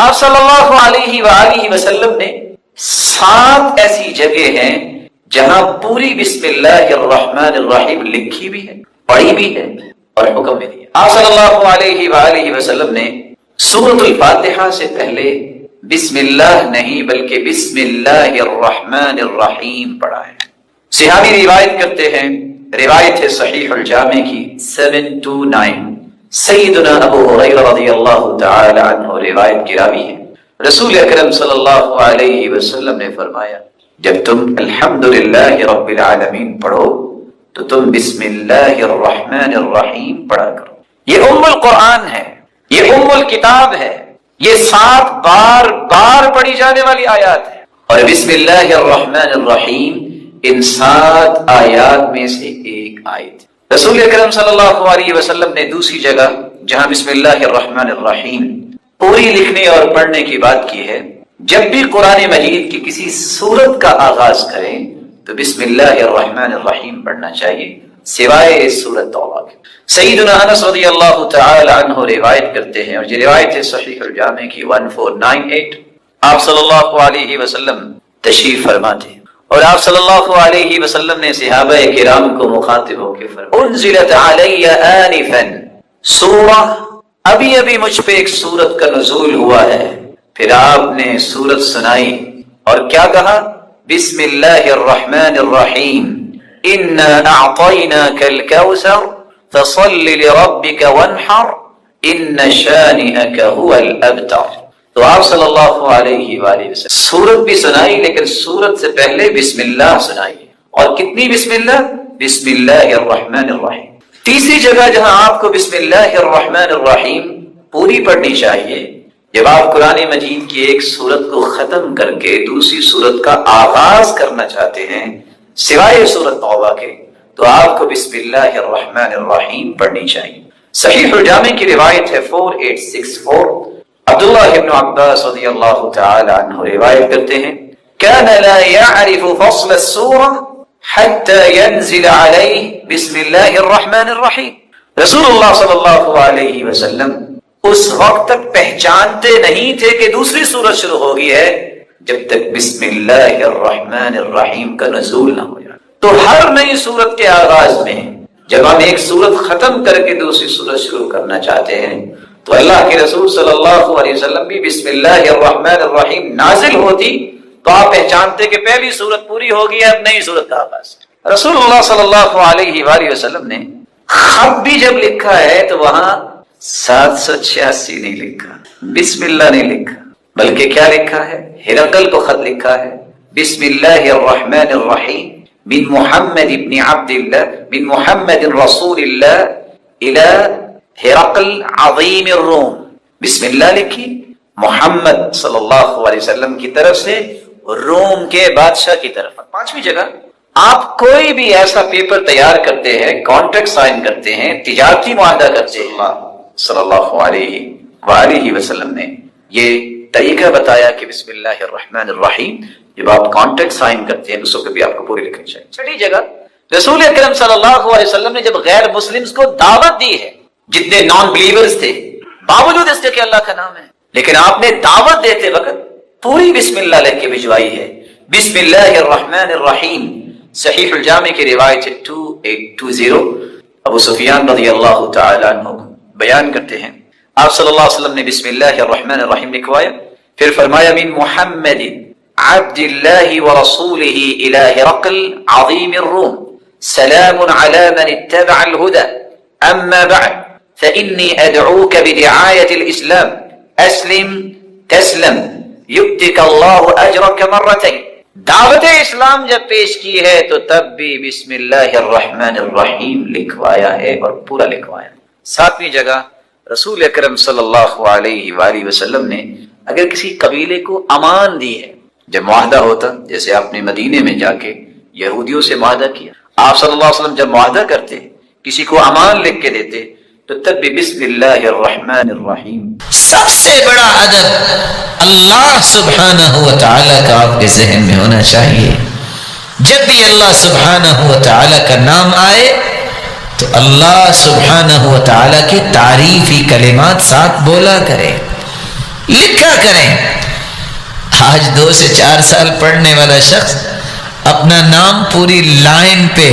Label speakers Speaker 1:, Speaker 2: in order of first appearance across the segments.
Speaker 1: آپ صلی اللہ علیہ وآلہ وسلم نے 7 ایسی جگہ ہیں جہاں پوری بسم اللہ الرحمن الرحیم لکھی بھی ہے، پڑھی بھی ہے اور حکم بھی دیا۔ آپ صلی اللہ علیہ وآلہ وسلم نے سورۃ الفاتحہ سے پہلے بسم اللہ نہیں بلکہ بسم اللہ الرحمن الرحیم پڑھا ہے۔ صحابی روایت کرتے ہیں، روایت ہے صحیح الجامع کی 729، سیدنا ابو ہریرہ رضی اللہ تعالی عنہ روایت کی راوی ہے، رسول اکرم صلی اللہ علیہ وسلم نے فرمایا جب تم الحمدللہ رب العالمین پڑھو تو تم بسم اللہ الرحمن الرحیم پڑھا کرو۔ یہ ام القرآن ہے، یہ ام الکتاب ہے، یہ 7 بار بار پڑھی جانے والی آیات ہے، اور بسم اللہ الرحمن الرحیم ان 7 آیات میں سے ایک آیت۔ رسول اکرم صلی اللہ علیہ وسلم نے دوسری جگہ جہاں بسم اللہ الرحمن الرحیم پوری لکھنے اور پڑھنے کی بات کی ہے، جب بھی قرآن مجید کی کسی سورت کا آغاز کریں تو بسم اللہ الرحمن الرحیم پڑھنا چاہیے، سوائے سورۃ توبہ کے۔ سیدنا انس رضی اللہ تعالی عنہ روایت کرتے ہیں، اور یہ روایت ہے صحیح الجامع کی 1498، آپ صلی اللہ علیہ وسلم تشریف فرماتے ہیں، اور آپ صلی اللہ علیہ وسلم نے صحابہ کرام کو مخاطب ہو کے فرمایا انزلت علی آنفا، سورہ ابھی ابھی مجھ پہ ایک سورت کا نزول ہوا ہے۔ پھر آپ نے سورت سنائی اور کیا کہا؟ بسم اللہ الرحمن الرحیم، انا اعطیناک الکوثر فصل لربک وانحر ان شانئک هو الابتر۔ تو آپ صلی اللہ علیہ وآلہ وسلم سورت بھی سنائی، لیکن سورت سے پہلے بسم اللہ سنائی، اور کتنی بسم اللہ؟ بسم اللہ الرحمن الرحیم۔ تیسری جگہ جہاں آپ کو بسم اللہ الرحمن الرحیم پوری پڑھنی چاہیے، جب آپ قرآن مجید کی ایک سورت کو ختم کر کے دوسری سورت کا آغاز کرنا چاہتے ہیں سوائے سورۃ توبہ کے، تو آپ کو بسم اللہ الرحمن الرحیم پڑھنی چاہیے۔ صحیح الجامع کی روایت ہے 4864، عبداللہ ابن عباس رضی اللہ تعالی عنہ روایت کرتے ہیں كان لا يعرف فصل السورة حتى ينزل عليه بسم اللہ الرحمن الرحیم۔ رسول اللہ صلی اللہ علیہ وسلم اس وقت تک پہچانتے نہیں تھے کہ دوسری سورت شروع ہوگی ہے جب تک بسم اللہ الرحمن الرحیم کا نزول نہ ہو جائے۔ تو ہر نئی سورت کے آغاز میں جب ہم ایک سورت ختم کر کے دوسری سورت شروع کرنا چاہتے ہیں تو اللہ کے رسول صلی اللہ علیہ وسلم بھی بسم اللہ الرحمن الرحیم نازل ہوتی تو آپ پہچانتے کہ پہلی سورت پوری ہوگی، اب نئی سورت کا آغاز۔ رسول اللہ صلی اللہ علیہ وآلہ وسلم نے خط بھی جب لکھا ہے تو وہاں 786 نہیں لکھا، بسم اللہ نہیں لکھا، بلکہ کیا لکھا ہے؟ ہرقل کو خط لکھا ہے بسم اللہ الرحمن الرحیم من محمد ابن عبد اللہ من محمد رسول اللہ الى ہرقل عظیم الروم۔ بسم اللہ لکھی محمد صلی اللہ علیہ وسلم کی طرف سے روم کے بادشاہ کی طرف۔ 5ویں جگہ آپ کوئی بھی ایسا پیپر تیار کرتے ہیں، کانٹریکٹ سائن کرتے ہیں، تجارتی معاہدہ کرتے ہیں، صلی اللہ علیہ وآلہ وسلم نے یہ طریقہ بتایا کہ بسم اللہ الرحمن الرحیم جب آپ کانٹریکٹ سائن کرتے ہیں دوسروں کو بھی آپ کو پوری لکھنی چاہیے۔ 6ٹھی جگہ رسول اکرم صلی اللہ علیہ وسلم نے جب غیر مسلمز کو دعوت دی ہے، جتنے نان بلیورز تھے، باوجود اس کے کہ اللہ کا نام ہے، لیکن آپ نے دعوت دیتے وقت پوری بسم اللہ لکھ کے بھجوائی ہے، بسم اللہ الرحمن الرحیم۔ صحیح الجامع کی روایت 2820، ابو سفیان رضی اللہ تعالی عنہ بیان کرتے ہیں آپ صلی اللہ علیہ وسلم نے بسم اللہ الرحمن الرحیم لکھوایا، پھر فرمایا من محمد عبد اللہ ورسولہ الى ہرقل عظیم الروم سلام علی من اتبع الہدى اما بعد فإنی ادعوک بدعایت الاسلام اسلم تسلم یؤتک اللہ اجرک مرتین۔ دعوت اسلام جب پیش کی ہے تو تب بھی بسم اللہ الرحمن الرحیم لکھوایا ہے اور پورا لکھوایا۔ 7ویں جگہ رسول اکرم صلی اللہ علیہ وآلہ وسلم نے اگر کسی قبیلے کو امان دی ہے، جب معاہدہ ہوتا، جیسے آپ نے مدینے میں جا کے یہودیوں سے معاہدہ کیا، آپ صلی اللہ علیہ وسلم جب معاہدہ کرتے کسی کو امان لکھ کے دیتے تو تب بھی بسم اللہ الرحمن الرحیم۔
Speaker 2: سب سے بڑا ادب اللہ سبحانہ و تعالیٰ کا آپ کے ذہن میں ہونا چاہیے۔ جب بھی اللہ سبحانہ و تعالیٰ کا نام آئے تو اللہ سبحانہ و تعالیٰ کے تعریفی کلمات ساتھ بولا کرے۔ لکھا کریں. آج 2 سے 4 سال پڑھنے والا شخص اپنا نام پوری لائن پہ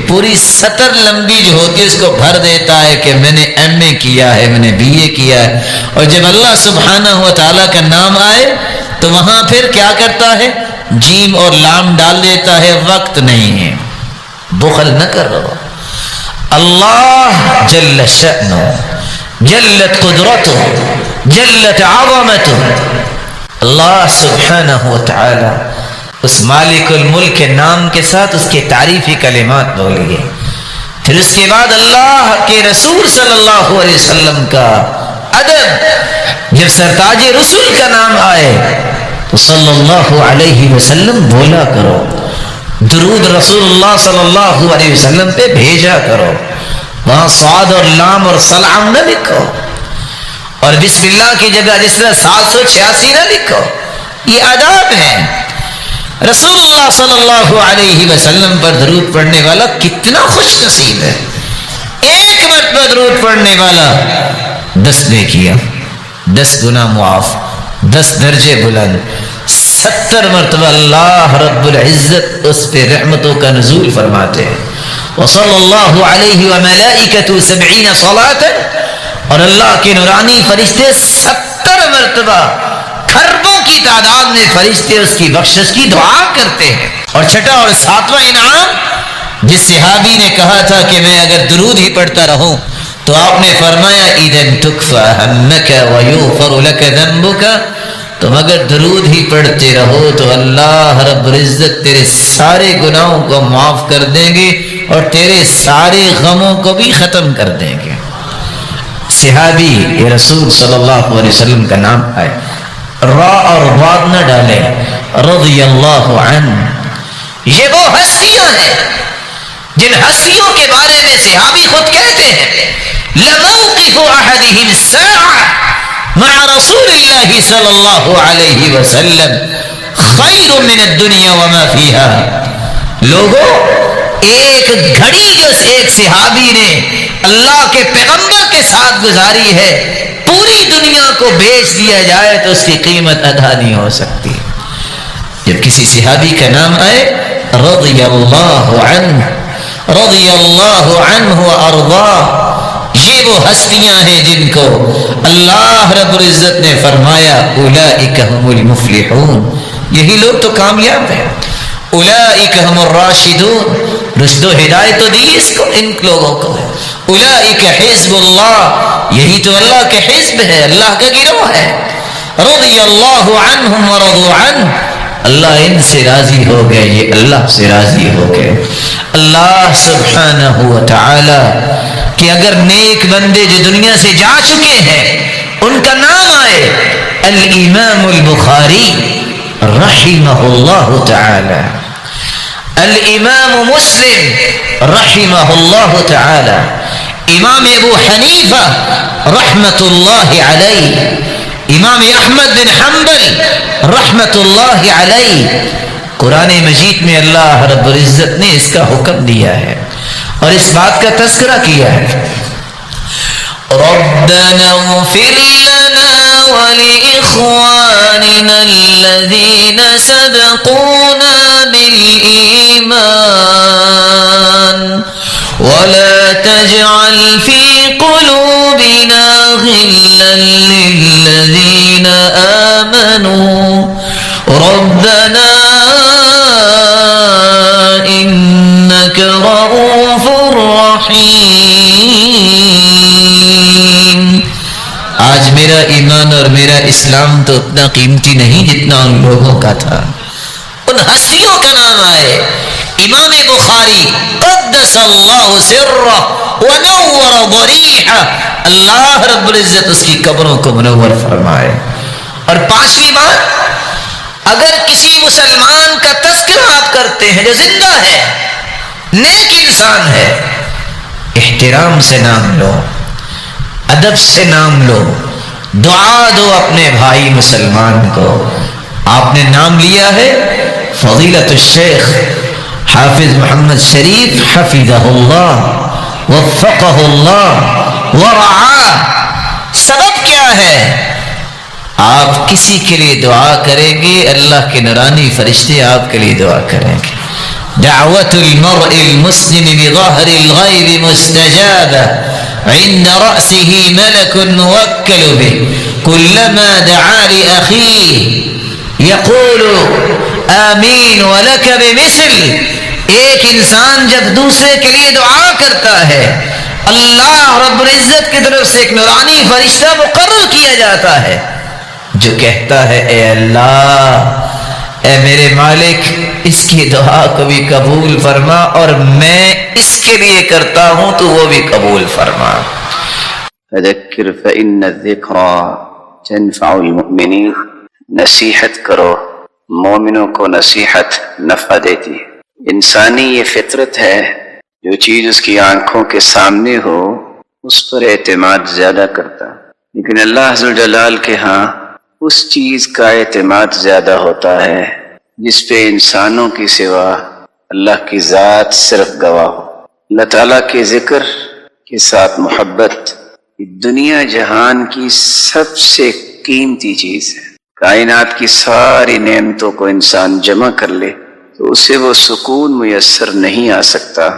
Speaker 2: پوری سطر لمبی جو ہوتی ہے اس کو بھر دیتا ہے کہ میں نے MA کیا ہے, میں نے BA کیا ہے, اور جب اللہ سبحانہ و تعالیٰ کا نام آئے تو وہاں پھر کیا کرتا ہے, جیم اور لام ڈال دیتا ہے. وقت نہیں ہے, بخل نہ کرو. اللہ جل شأنہ, جلت قدرتہ, جلت عظمتہ, اللہ سبحانہ و تعالی اس مالک الملک کے نام کے ساتھ اس کے تعریفی کلمات بولیے. پھر اس کے بعد اللہ کے رسول صلی اللہ علیہ وسلم کا ادب, جب سرتاج رسول کا نام آئے تو صلی اللہ علیہ وسلم بولا کرو, درود رسول اللہ صلی اللہ علیہ وسلم پہ بھیجا کرو. وہاں صاد اور لام اور سلام نہ لکھو, اور بسم اللہ کی جگہ جس طرح 786 نہ لکھو. یہ آداب ہیں. رسول اللہ صلی اللہ علیہ وسلم پر درود پڑھنے والا کتنا خوش نصیب ہے. 1 مرتبہ درود پڑھنے والا 10 نیکیاں, 10 گناہ معاف, 10 درجے بلند, 70 مرتبہ اللہ رب العزت اس پہ رحمتوں کا نزول فرماتے ہیں. وصلی اللہ علیہ وملائکۃ 70 صلاۃ, اور اللہ کے نورانی فرشتے 70 مرتبہ کھربوں کی تعداد میں فرشتے اس کی بخشش کی دعا کرتے ہیں. اور چھٹا اور 7واں انعام, جس صحابی نے کہا تھا کہ میں اگر درود ہی پڑھتا رہوں تو آپ نے فرمایا اذن تکفی ہمک ویغفر لک ذنبک, تم اگر درود ہی پڑھتے رہو تو اللہ رب العزت تیرے سارے گناہوں کو معاف کر دیں گے اور تیرے سارے غموں کو بھی ختم کر دیں گے. صحابی یہ رسول صلی اللہ علیہ وسلم کا نام ہے, را اور واد نہ ڈالے, رضی اللہ عنہ. یہ وہ ہستیاں ہیں جن ہستیوں کے بارے میں صحابی خود کہتے ہیں لموقف احدهم الساعة مع رسول اللہ صلی اللہ علیہ وسلم خیر من الدنیا وما فیہا. لوگوں, ایک گھڑی جو ایک صحابی نے اللہ کے پیغمبر کے ساتھ گزاری ہے, پوری دنیا کو بیچ دیا جائے تو اس کی قیمت ادا نہیں ہو سکتی. جب کسی صحابی کا نام آئے رضی اللہ عنہ, رضی اللہ عنہ وارضاہ, یہ وہ ہستیاں ہیں جن کو اللہ رب العزت نے فرمایا اولئک هم المفلحون, یہی لوگ تو کامیاب ہیں. اولئک هم الراشدون, رشد و ہدایت تو دی اس کو, ان لوگوں کو. اولئک حزب اللہ, یہی تو اللہ کے حزب ہے, اللہ کا گروہ ہے. رضی اللہ عنہم ورضوا عنہ, اللہ ان سے راضی ہو گئے, یہ اللہ سے راضی ہو گئے. اللہ سبحانہ و تعالی کہ اگر نیک بندے جو دنیا سے جا چکے ہیں ان کا نام آئے, الامام البخاری رحمہ اللہ تعالی, الامام مسلم رحمہ اللہ تعالی, امام ابو حنیفہ رحمت اللہ علیہ, امام احمد بن حنبل رحمت اللہ علیہ. قرآن مجید میں اللہ رب العزت نے اس کا حکم دیا ہے اور اس بات کا تذکرہ کیا ہے, ربنا اغفر لنا ولإخواننا الذين سبقونا بالإيمان ولا تجعل في قلوبنا غلا للذين آمنوا ربنا إنك رؤوف رحيم. آج میرا ایمان اور میرا اسلام تو اتنا قیمتی نہیں جتنا ان لوگوں کا تھا. ان ہستیوں کا نام آئے, امام بخاری قدس اللہ سرہ ونور ضریحہ, اللہ رب العزت اس کی قبروں کو منور فرمائے. اور 5ویں بات, اگر کسی مسلمان کا تذکرہ آپ کرتے ہیں جو زندہ ہے, نیک انسان ہے, احترام سے نام لو, ادب سے نام لو, دعا دو اپنے بھائی مسلمان کو. آپ نے نام لیا ہے فضیلت الشیخ حافظ محمد شریف حفظہ اللہ وفقہ اللہ ورعاہ. سبب کیا ہے؟ آپ کسی کے لیے دعا کریں گے اللہ کے نورانی فرشتے آپ کے لیے دعا کریں گے. دعوت المرء المسلم بظهر الغيب مستجابة عند رأسه ملك موكل به كلما دعا لأخيه يقول آمین ولک بمثل. ایک انسان جب دوسرے کے لیے دعا کرتا ہے اللہ رب العزت کی طرف سے ایک نورانی فرشتہ مقرر کیا جاتا ہے جو کہتا ہے اے اللہ، اے میرے مالک، اس کی دعا کو بھی قبول فرما، اور میں اس کے لیے کرتا ہوں تو وہ بھی قبول فرما.
Speaker 3: فذکر فإن الذکرى تنفع المؤمنین. نصیحت کرو، مومنوں کو نصیحت نفع دیتی ہے. انسانی یہ فطرت ہے، جو چیز اس کی آنکھوں کے سامنے ہو اس پر اعتماد زیادہ کرتا، لیکن اللہ ذوالجلال کے ہاں اس چیز کا اعتماد زیادہ ہوتا ہے جس پہ انسانوں کی سوا اللہ کی ذات صرف گواہ ہو. اللہ تعالیٰ کے ذکر کے ساتھ محبت دنیا جہان کی سب سے قیمتی چیز ہے. کائنات کی ساری نعمتوں کو انسان جمع کر لے تو اسے وہ سکون میسر نہیں آ سکتا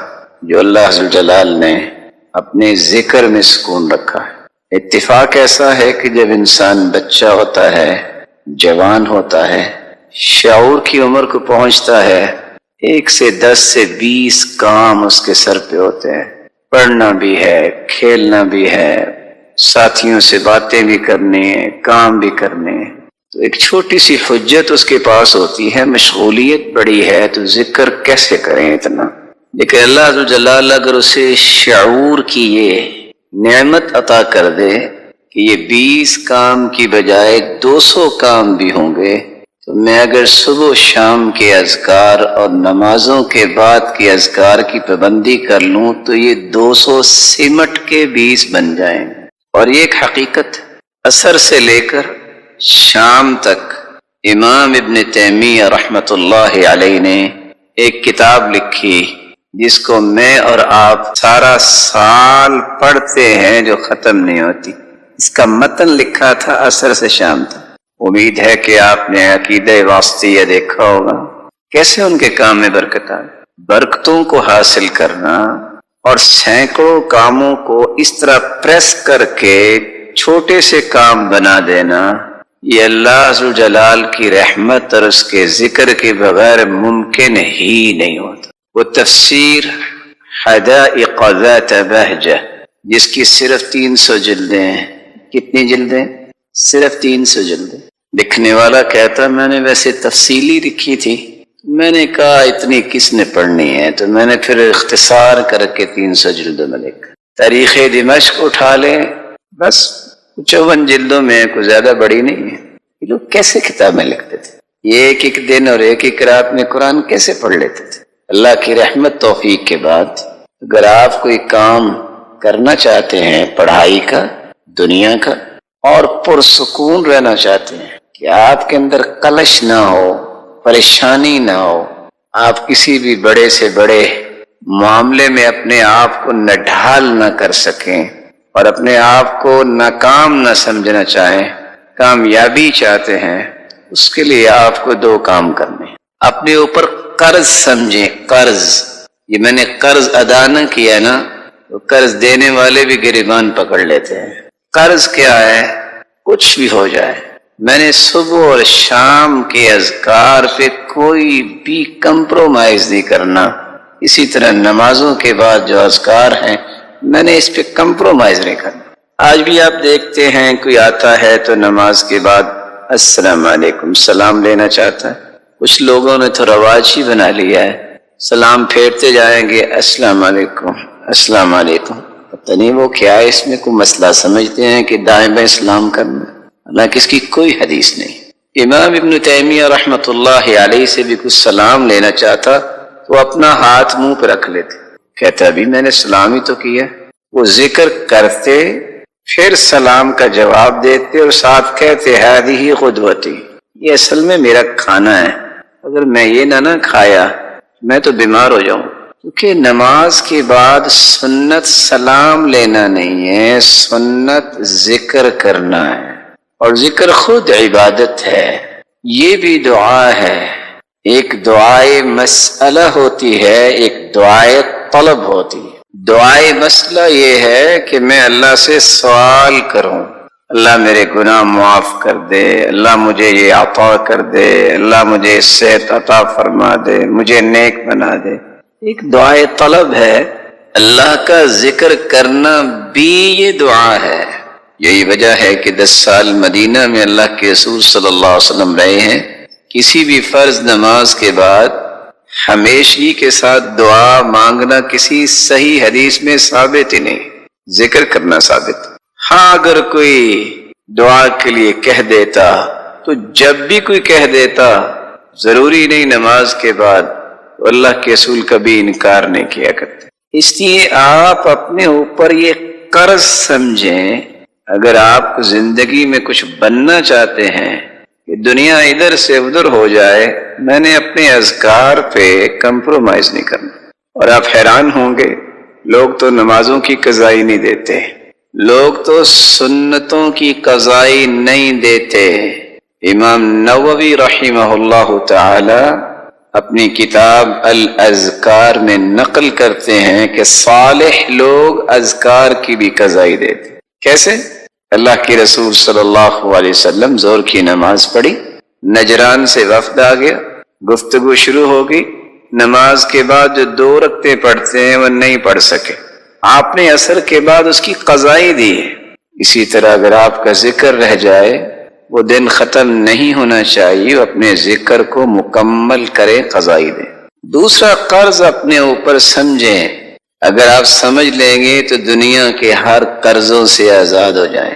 Speaker 3: جو اللہ ذوالجلال نے اپنے ذکر میں سکون رکھا ہے. اتفاق ایسا ہے کہ جب انسان بچہ ہوتا ہے، جوان ہوتا ہے، شعور کی عمر کو پہنچتا ہے، 1 سے 10 سے 20 کام اس کے سر پہ ہوتے ہیں. پڑھنا بھی ہے، کھیلنا بھی ہے، ساتھیوں سے باتیں بھی کرنی ہیں، کام بھی کرنے ہیں. تو ایک چھوٹی سی حجت اس کے پاس ہوتی ہے، مشغولیت بڑی ہے، تو ذکر کیسے کریں اتنا. لیکن اللہ ذوالجلال اگر اسے شعور کی یہ نعمت عطا کر دے کہ یہ 20 کام کی بجائے 200 کام بھی ہوں گے، تو میں اگر صبح و شام کے اذکار اور نمازوں کے بعد کے اذکار کی پابندی کر لوں تو یہ 200 سمٹ کے 20 بن جائیں. اور یہ ایک حقیقت، عصر سے لے کر شام تک امام ابن تیمیہ رحمۃ اللہ علیہ نے ایک کتاب لکھی جس کو میں اور آپ سارا سال پڑھتے ہیں جو ختم نہیں ہوتی. اس کا متن لکھا تھا عصر سے شام تک. امید ہے کہ آپ نے عقیدہ واسطیہ دیکھا ہوگا، کیسے ان کے کام میں برکت آئی. برکتوں کو حاصل کرنا اور سینکڑوں کاموں کو اس طرح پریس کر کے چھوٹے سے کام بنا دینا، یہ اللہ ذوالجلال کی رحمت اور اس کے ذکر کے بغیر ممکن ہی نہیں ہوتا. وہ تفسیر حدائق ذات بہجہ جس کی صرف 300 جلدیں ہیں. کتنی جلدیں؟ صرف 300 جلدیں. لکھنے والا کہتا میں نے ویسے تفصیلی لکھی تھی، میں نے کہا اتنی کس نے پڑھنی ہے، تو میں نے پھر اختصار کر کے 300 جلدوں میں لکھا. تاریخ دمشق اٹھا لیں، بس 54 جلدوں میں کوئی زیادہ بڑی نہیں ہے. یہ لوگ کیسے کتابیں لکھتے تھے؟ یہ ایک دن اور ایک رات میں قرآن کیسے پڑھ لیتے تھے؟ اللہ کی رحمت توفیق کے بعد اگر آپ کوئی کام کرنا چاہتے ہیں پڑھائی کا، دنیا کا، اور پرسکون رہنا چاہتے ہیں کہ آپ کے اندر کلش نہ ہو، پریشانی نہ ہو، آپ کسی بھی بڑے سے بڑے معاملے میں اپنے آپ کو نہ ڈھال نہ کر سکیں اور اپنے آپ کو ناکام نہ سمجھنا چاہیں، کامیابی چاہتے ہیں، اس کے لیے آپ کو 2 کام کرنے ہیں. اپنے اوپر قرض سمجھیں. قرض، یہ میں نے قرض ادا نہ کیا نا تو قرض دینے والے بھی گریبان پکڑ لیتے ہیں. قرض کیا ہے؟ کچھ بھی ہو جائے، میں نے صبح اور شام کے اذکار پہ کوئی بھی کمپرومائز نہیں کرنا. اسی طرح نمازوں کے بعد جو اذکار ہیں میں نے اس پہ کمپرومائز نہیں کرنا. آج بھی آپ دیکھتے ہیں کوئی آتا ہے تو نماز کے بعد السلام علیکم سلام لینا چاہتا ہے. کچھ لوگوں نے تو رواج ہی بنا لیا ہے، سلام پھیرتے جائیں گے السلام علیکم السلام علیکم. پتہ نہیں وہ کیا ہے، اس میں کوئی مسئلہ سمجھتے ہیں کہ دائیں بائیں سلام کرنا، حالانکہ اس کی کوئی حدیث نہیں. امام ابن تیمیہ رحمۃ اللہ علیہ سے بھی کچھ سلام لینا چاہتا تو اپنا ہاتھ منہ پہ رکھ لیتے، کہتا ابھی میں نے سلام ہی تو کیا. وہ ذکر کرتے پھر سلام کا جواب دیتے اور ساتھ کہتے ہذہ قدوتی، یہ اصل میں میرا کھانا ہے، اگر میں یہ نہ کھایا میں تو بیمار ہو جاؤں. کیونکہ نماز کے بعد سنت سلام لینا نہیں ہے، سنت ذکر کرنا ہے. اور ذکر خود عبادت ہے، یہ بھی دعا ہے۔ ایک دعائے مسئلہ ہوتی ہے، ایک دعائے طلب ہوتی ہے۔ دعائے مسئلہ یہ ہے کہ میں اللہ سے سوال کروں، اللہ میرے گناہ معاف کر دے، اللہ مجھے یہ عطا کر دے، اللہ مجھے صحت عطا فرما دے، مجھے نیک بنا دے۔ ایک دعائے طلب ہے۔ اللہ کا ذکر کرنا بھی یہ دعا ہے۔ یہی وجہ ہے کہ 10 سال مدینہ میں اللہ کے رسول صلی اللہ علیہ وسلم رہے ہیں، کسی بھی فرض نماز کے بعد ہمیشگی کے ساتھ دعا مانگنا کسی صحیح حدیث میں ثابت ہی نہیں، ذکر کرنا ثابت۔ ہاں اگر کوئی دعا کے لیے کہہ دیتا تو جب بھی کوئی کہہ دیتا، ضروری نہیں نماز کے بعد، تو اللہ کے رسول کبھی انکار نہیں کیا کرتے۔ اس لیے آپ اپنے اوپر یہ قرض سمجھیں، اگر آپ زندگی میں کچھ بننا چاہتے ہیں کہ دنیا ادھر سے ادھر ہو جائے، میں نے اپنے اذکار پہ کمپرومائز نہیں کرنا۔ اور آپ حیران ہوں گے، لوگ تو نمازوں کی قضائی نہیں دیتے، لوگ تو سنتوں کی قضائی نہیں دیتے۔ امام نووی رحمہ اللہ تعالی اپنی کتاب الاذکار میں نقل کرتے ہیں کہ صالح لوگ اذکار کی بھی قضائی دیتے۔ کیسے؟ اللہ کے رسول صلی اللہ علیہ وسلم ظہر کی نماز پڑھی، نجران سے وفد آ گیا، گفتگو شروع ہو گئی، نماز کے بعد جو 2 رکعتیں پڑھتے ہیں وہ نہیں پڑھ سکے، آپ نے عصر کے بعد اس کی قضائی دی ہے۔ اسی طرح اگر آپ کا ذکر رہ جائے، وہ دن ختم نہیں ہونا چاہیے، اپنے ذکر کو مکمل کریں، قضائی دیں۔ دوسرا قرض اپنے اوپر سمجھیں، اگر آپ سمجھ لیں گے تو دنیا کے ہر قرضوں سے آزاد ہو جائیں،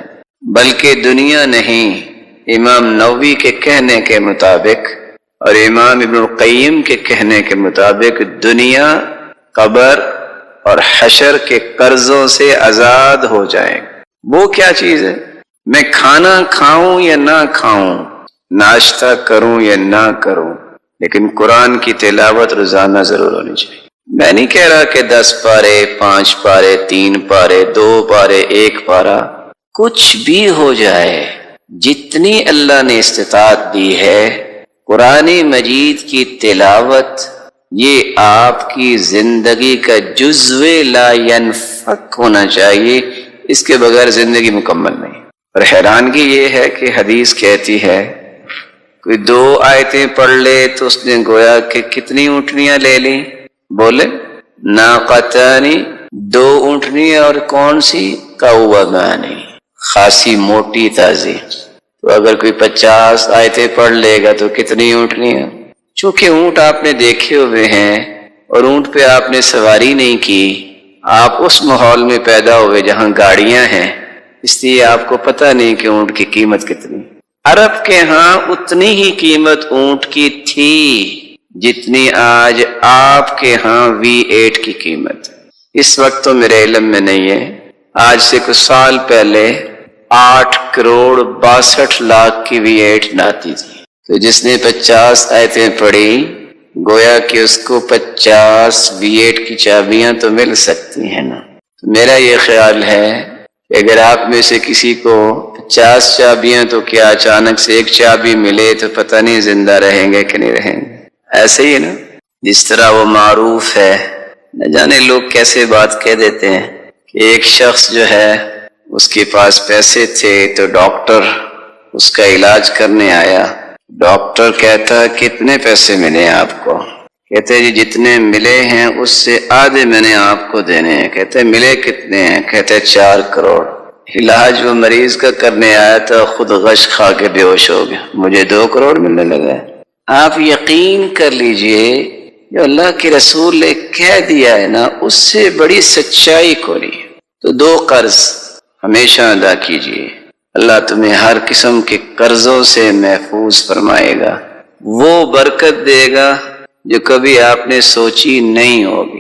Speaker 3: بلکہ دنیا نہیں، امام نووی کے کہنے کے مطابق اور امام ابن القیم کے کہنے کے مطابق دنیا، قبر اور حشر کے قرضوں سے آزاد ہو جائیں۔ وہ کیا چیز ہے؟ میں کھانا کھاؤں یا نہ کھاؤں، ناشتہ کروں یا نہ کروں، لیکن قرآن کی تلاوت روزانہ ضرور ہونی چاہیے۔ میں نہیں کہہ رہا کہ 10 پارے، 5 پارے، 3 پارے، 2 پارے، 1 پارا، کچھ بھی ہو جائے، جتنی اللہ نے استطاعت دی ہے، قرآن مجید کی تلاوت یہ آپ کی زندگی کا جزو لا ینفک ہونا چاہیے، اس کے بغیر زندگی مکمل نہیں۔ اور حیرانگی یہ ہے کہ حدیث کہتی ہے کوئی 2 آیتیں پڑھ لے تو اس نے گویا کہ کتنی اونٹنیاں لے لیں؟ بولے ناقتانی، 2 اونٹنیاں، اور کون سی؟ قوامانی، خاصی موٹی تازی۔ تو اگر کوئی 50 آیتیں پڑھ لے گا تو کتنی اونٹنیاں؟ چونکہ اونٹ آپ نے دیکھے ہوئے ہیں اور اونٹ پہ آپ نے سواری نہیں کی، آپ اس ماحول میں پیدا ہوئے جہاں گاڑیاں ہیں، اس لیے آپ کو پتہ نہیں کہ اونٹ کی قیمت کتنی۔ عرب کے ہاں اتنی ہی قیمت اونٹ کی تھی جتنی آج آپ کے ہاں V8 کی قیمت۔ اس وقت تو میرے علم میں نہیں ہے، آج سے کچھ سال پہلے 8 کروڑ 62 لاکھ کی V8 ناتی تھی۔ تو جس نے 50 آیتیں پڑھی، گویا کہ اس کو 50 V8 کی چابیاں تو مل سکتی ہیں نا۔ تو میرا یہ خیال ہے کہ اگر آپ میں سے کسی کو 50 چابیاں تو کیا اچانک سے 1 چابی ملے تو پتہ نہیں زندہ رہیں گے کہ نہیں رہیں گے۔ ایسے ہی نا، جس طرح وہ معروف ہے، نہ جانے لوگ کیسے بات کہہ دیتے ہیں کہ ایک شخص جو ہے اس کے پاس پیسے تھے تو ڈاکٹر اس کا علاج کرنے آیا، ڈاکٹر کہتا کتنے پیسے ملے آپ کو؟ کہتے جی جتنے ملے ہیں اس سے آدھے میں نے آپ کو دینے ہیں۔ کہتے ملے کتنے ہیں؟ کہتے 4 کروڑ۔ علاج وہ مریض کا کرنے آیا تھا، خود غش کھا کے بے ہوش ہو گیا، مجھے 2 کروڑ ملنے لگا۔ آپ یقین کر لیجئے جو اللہ کے رسول نے کہہ دیا ہے نا، اس سے بڑی سچائی کوئی نہیں۔ تو 2 قرض ہمیشہ ادا کیجئے، اللہ تمہیں ہر قسم کے قرضوں سے محفوظ فرمائے گا، وہ برکت دے گا جو کبھی آپ نے سوچی نہیں ہوگی۔